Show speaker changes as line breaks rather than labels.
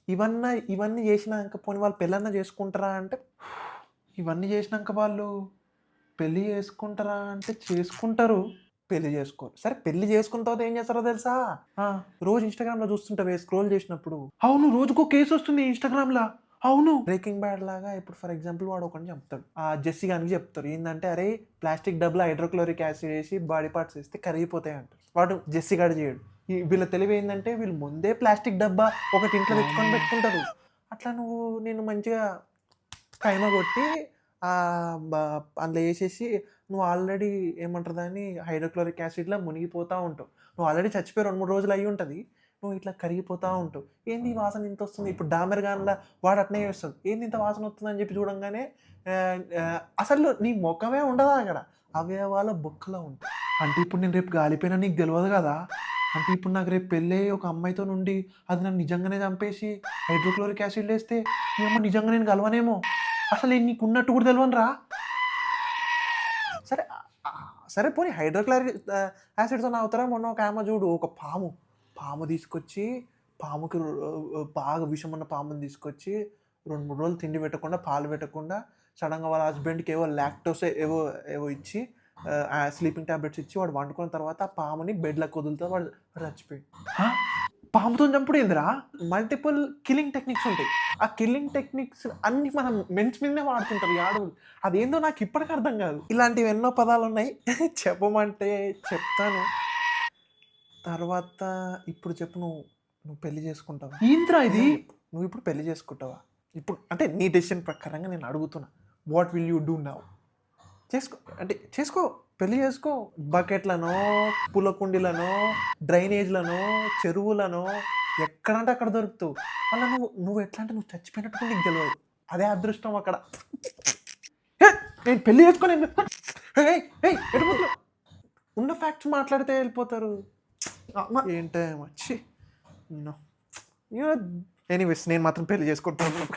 ఇవన్నీ చేసినాక పోనీ వాళ్ళు పెళ్ళన్నా చేసుకుంటారా అంటే, ఇవన్నీ చేసినాక వాళ్ళు పెళ్లి చేసుకుంటారా అంటే చేసుకుంటారు. పెళ్లి చేసుకోరు. సరే పెళ్లి చేసుకున్న తర్వాత ఏం చేస్తారో తెలుసా? ఆ! రోజు ఇన్‌స్టాగ్రామ్‌లో చూస్తుంటావే స్క్రోల్ చేసినప్పుడు. అవును. రోజుకో కేస్ వస్తుంది ఇన్‌స్టాగ్రామ్‌ల. అవును. బ్రేకింగ్ బ్యాడ్ లాగా ఇప్పుడు ఫర్ ఎగ్జాంపుల్ వాడు ఒకడిని చంపుతాడు. ఆ జెస్సీ గానికి చెప్తారు. ఏందంటే, "అరేయ్! ప్లాస్టిక్ డబ్బాలో హైడ్రోక్లోరిక్ యాసిడ్ ఏసి బాడీ పార్ట్స్ ఏస్తే కరిగిపోతాయి" అంటారు. వాడు జెస్సీ గాడు చేయడు. వీళ్ళ తెలివి ఏందంటే వీళ్ళు ముందే ప్లాస్టిక్ డబ్బా ఒకటి ఇంట్లో తెచ్చుకొని పెట్టుకుంటారు. అట్లా నేను మంచిగా కైమా కొట్టి బ అందులో ఏసేసి నువ్వు ఆల్రెడీ ఏమంటారు దాన్ని హైడ్రోక్లోరిక్ యాసిడ్‌లో మునిగిపోతా ఉంటావు. నువ్వు ఆల్రెడీ చచ్చిపోయి 2, 3 రోజులు అయ్యుంటది. నువ్వు ఇట్లా కరిగిపోతా ఉంటావు. ఏంది ఈ వాసన ఇంతొస్తుంది? ఇప్పుడు డామర్ గాన్‌ల వాడు అట్నే చేస్తాడు. ఏంది ఇంత వాసన వస్తుందని చెప్పి చూడంగానే అసలు నీ మొఖమే ఉండదు అక్కడ. అవయవాల బొక్కలో ఉంటాయి. అంటే ఇప్పుడు నేను రేపు గాలిపోయినా నీకు తెలవదు కదా! అంటే ఇప్పుడు నాకు రేపు పెళ్ళయ్యి ఒక అమ్మాయితోనుండి అది నన్ను నిజంగానే చంపేసి హైడ్రోక్లోరిక్ యాసిడ్‌లో ఏస్తే ఏమో నిజంగా నేను గలవనేమో. అసలు నేను నీకున్నట్టు కూడా తెలవనురా. సరే సరే పోనీ హైడ్రోక్లోరిక్ యాసిడ్‌తోని అవుతారా? మొన్న ఒక ఆమె చూడు ఒక పాము తీసుకొచ్చి పాముకి బాగా విషమున్న పాముని తీసుకొచ్చి 2, 3 రోజులు తిండి పెట్టకుండా, పాలు పెట్టకుండా సడెన్‌గా వాళ్ళ హస్బెండ్‌కి ఏవో లాక్టోస్ ఏవో ఇచ్చి స్లీపింగ్ టాబ్లెట్స్ ఇచ్చి వాడు పండుకున్న తర్వాత ఆ పాముని బెడ్‌లోకి వదులుతే వాడు చచ్చిపోయిండు. ఆ! పాముతోని చంపుడేందిరా? మల్టిపుల్ కిల్లింగ్ టెక్నిక్స్ ఉంటాయి. ఆ కిల్లింగ్ టెక్నిక్స్ అన్నీ మనం మెన్స్ మీదనే వాడుతుంటారు ఈ ఆడోళ్ళు. అదేందో నాకు ఇప్పటికి అర్థం కాదు. ఇలాంటివి ఎన్నో పదాలున్నాయి. చెప్పమంటే చెప్తాను. తర్వాత ఇప్పుడు చెప్పు నువ్వు పెళ్లి చేసుకుంటావా? ఏందిరా ఇది? నువ్విప్పుడు పెళ్లి చేసుకుంటావా? ఇప్పుడు అంటే నీ డెసిషన్ ప్రకారంగా నేను అడుగుతున్నా. What will you do now? చేసుకో. పెళ్లి చేసుకో. బకెట్‌లనో, పూల కుండీలనో, డ్రైనేజ్‌లనో, చెరువులనో ఎక్కడంటే అక్కడ దొరుకుతావు. మళ్ళా నువ్వు ఎట్లా అంటే నువ్వు చచ్చిపోయినట్టు కూడా నీకు తెలవదు. అదే అదృష్టం అక్కడ. నేను పెళ్లి చేసుకొని ఏయ్! ఏయ్! ఎటు పోతున్నావు? ఉన్న ఫ్యాక్ట్స్ మాట్లాడితే వెళ్ళిపోతారు. ఏంటేమో ఛీ! నో. ఎనీవేస్ నేను మాత్రం పెళ్లి చేసుకుంటాను.